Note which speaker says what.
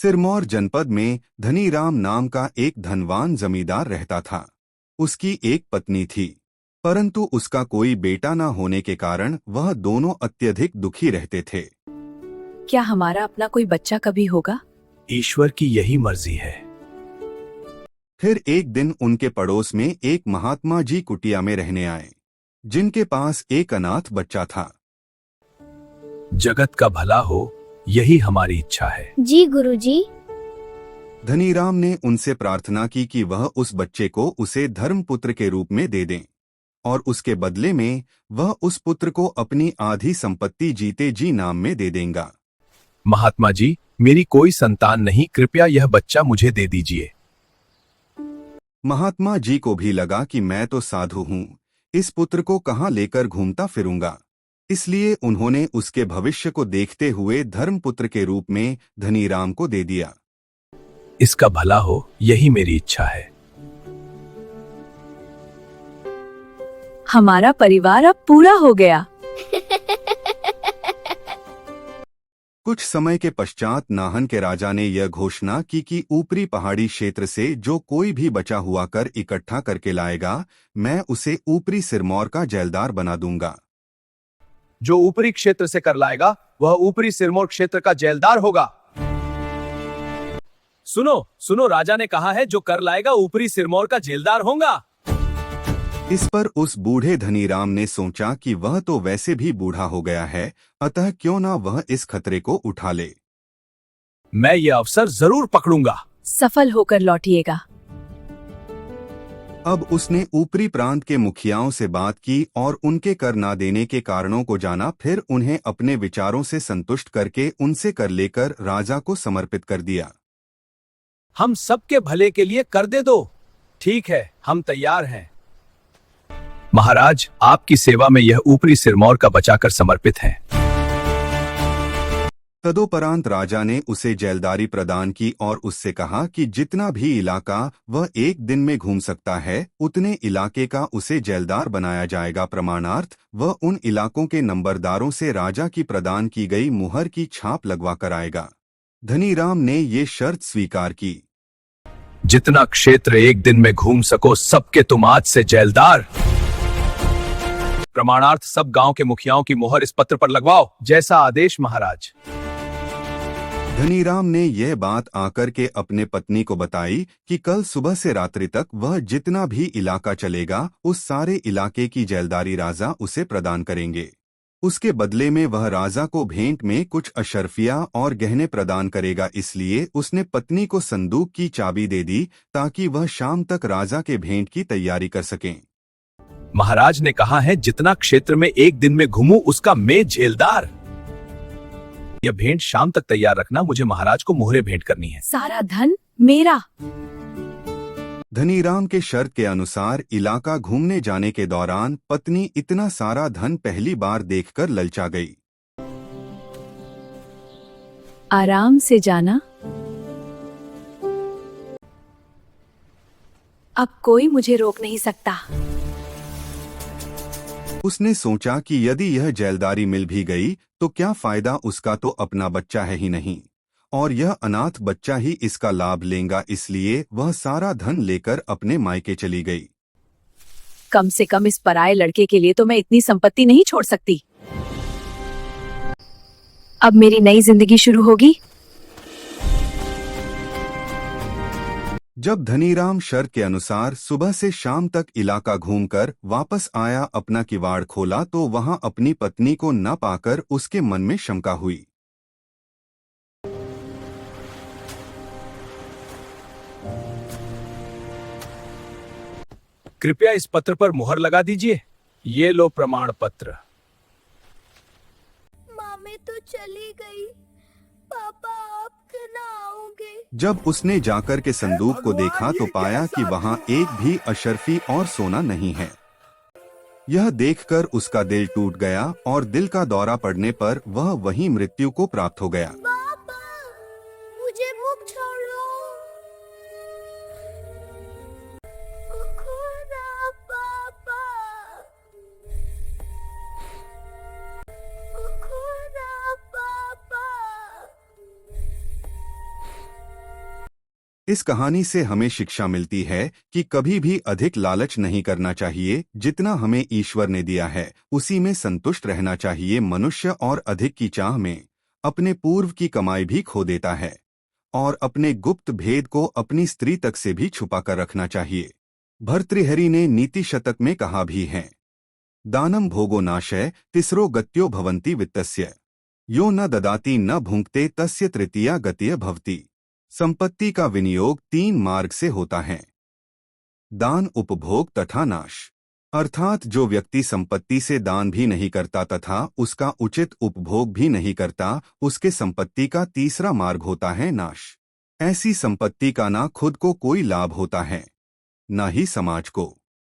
Speaker 1: सिरमौर जनपद में धनीराम नाम का एक धनवान जमींदार रहता था। उसकी एक पत्नी थी, परंतु उसका कोई बेटा न होने के कारण वह दोनों अत्यधिक दुखी रहते थे।
Speaker 2: क्या हमारा अपना कोई बच्चा कभी होगा?
Speaker 3: ईश्वर की यही मर्जी है।
Speaker 1: फिर एक दिन उनके पड़ोस में एक महात्मा जी कुटिया में रहने आए, जिनके पास एक अनाथ बच्चा था।
Speaker 3: जगत का भला हो, यही हमारी इच्छा है।
Speaker 4: जी गुरुजी।
Speaker 1: धनीराम ने उनसे प्रार्थना की कि वह उस बच्चे को उसे धर्मपुत्र के रूप में दे दें और उसके बदले में वह उस पुत्र को अपनी आधी संपत्ति जीते जी नाम में दे देंगा।
Speaker 3: महात्मा जी, मेरी कोई संतान नहीं, कृपया यह बच्चा मुझे दे दीजिए।
Speaker 1: महात्मा जी को भी लगा कि मैं तो साधु हूँ, इस पुत्र को कहाँ लेकर घूमता फिरूंगा, इसलिए उन्होंने उसके भविष्य को देखते हुए धर्मपुत्र के रूप में धनीराम को दे दिया।
Speaker 3: इसका भला हो, यही मेरी इच्छा है।
Speaker 2: हमारा परिवार अब पूरा हो गया।
Speaker 1: कुछ समय के पश्चात नाहन के राजा ने यह घोषणा की कि ऊपरी पहाड़ी क्षेत्र से जो कोई भी बचा हुआ कर इकट्ठा करके लाएगा, मैं उसे ऊपरी सिरमौर का जेलदार बना दूंगा।
Speaker 3: जो ऊपरी क्षेत्र से कर लाएगा वह ऊपरी सिरमौर क्षेत्र का जेलदार होगा। सुनो सुनो, राजा ने कहा है जो कर लाएगा ऊपरी सिरमौर का जेलदार होगा।
Speaker 1: इस पर उस बूढ़े धनीराम ने सोचा कि वह तो वैसे भी बूढ़ा हो गया है, अतः क्यों ना वह इस खतरे को उठा ले।
Speaker 3: मैं ये अवसर जरूर पकड़ूंगा।
Speaker 2: सफल होकर लौटिएगा।
Speaker 1: अब उसने ऊपरी प्रांत के मुखियाओं से बात की और उनके कर ना देने के कारणों को जाना, फिर उन्हें अपने विचारों से संतुष्ट करके उनसे कर लेकर राजा को समर्पित कर दिया।
Speaker 3: हम सबके भले के लिए कर दे दो। ठीक है, हम तैयार हैं। महाराज, आपकी सेवा में यह ऊपरी सिरमौर का बचाकर समर्पित है।
Speaker 1: तदोपरांत राजा ने उसे जेलदारी प्रदान की और उससे कहा कि जितना भी इलाका वह एक दिन में घूम सकता है, उतने इलाके का उसे जेलदार बनाया जाएगा। प्रमाणार्थ वह उन इलाकों के नंबरदारों से राजा की प्रदान की गई मुहर की छाप लगवा कर आएगा। धनीराम ने ये शर्त स्वीकार की।
Speaker 3: जितना क्षेत्र एक दिन में घूम सको, सबके तुम आज से जेलदार। प्रमाणार्थ सब गांव के मुखियाओं की मुहर इस पत्र पर लगवाओ, जैसा आदेश महाराज।
Speaker 1: धनीराम ने यह बात आकर के अपने पत्नी को बताई कि कल सुबह से रात्रि तक वह जितना भी इलाका चलेगा, उस सारे इलाके की जेलदारी राजा उसे प्रदान करेंगे। उसके बदले में वह राजा को भेंट में कुछ अशर्फिया और गहने प्रदान करेगा। इसलिए उसने पत्नी को संदूक की चाबी दे दी ताकि वह शाम तक राजा के भेंट की तैयारी कर सकें।
Speaker 3: महाराज ने कहा है जितना क्षेत्र में एक दिन में घूमूं उसका मैं जेलदार। यह भेंट शाम तक तैयार रखना, मुझे महाराज को मोहरे भेंट करनी है।
Speaker 2: सारा धन मेरा।
Speaker 1: धनीराम के शर्त के अनुसार इलाका घूमने जाने के दौरान पत्नी इतना सारा धन पहली बार देखकर ललचा गई।
Speaker 2: आराम से जाना, अब कोई मुझे रोक नहीं सकता।
Speaker 1: उसने सोचा कि यदि यह जेलदारी मिल भी गई तो क्या फायदा, उसका तो अपना बच्चा है ही नहीं और यह अनाथ बच्चा ही इसका लाभ लेगा। इसलिए वह सारा धन लेकर अपने मायके चली गई।
Speaker 2: कम से कम इस पराये लड़के के लिए तो मैं इतनी संपत्ति नहीं छोड़ सकती। अब मेरी नई जिंदगी शुरू होगी।
Speaker 1: जब धनीराम शर्त के अनुसार सुबह से शाम तक इलाका घूमकर वापस आया, अपना किवाड़ खोला तो वहां अपनी पत्नी को न पाकर उसके मन में शंका हुई।
Speaker 3: कृपया इस पत्र पर मुहर लगा दीजिए। ये लो प्रमाण पत्र।
Speaker 4: मामी तो चली गई, पापा आप ना आओगे?
Speaker 1: जब उसने जाकर के संदूक को देखा तो पाया कि वहां एक भी अशर्फी और सोना नहीं है। यह देखकर उसका दिल टूट गया और दिल का दौरा पड़ने पर वह वहीं मृत्यु को प्राप्त हो गया।
Speaker 4: पापा, मुझे मुक्त छोड़ो। खुदा पापा, खुदा पापा।
Speaker 1: इस कहानी से हमें शिक्षा मिलती है कि कभी भी अधिक लालच नहीं करना चाहिए। जितना हमें ईश्वर ने दिया है उसी में संतुष्ट रहना चाहिए। मनुष्य और अधिक की चाह में अपने पूर्व की कमाई भी खो देता है और अपने गुप्त भेद को अपनी स्त्री तक से भी छुपा कर रखना चाहिए। भर्तृहरि ने नीति शतक में कहा भी है, दानम भोगो नाशय तिसरो गत्यो भवन्ति वित्तस्य, यो न ददाति न भुंक्ते तस्य तृतीया गतिय भवति। संपत्ति का विनियोग 3 मार्ग से होता है, दान, उपभोग तथा नाश। अर्थात जो व्यक्ति संपत्ति से दान भी नहीं करता तथा उसका उचित उपभोग भी नहीं करता, उसके संपत्ति का तीसरा मार्ग होता है नाश। ऐसी संपत्ति का ना खुद को कोई लाभ होता है, न ही समाज को।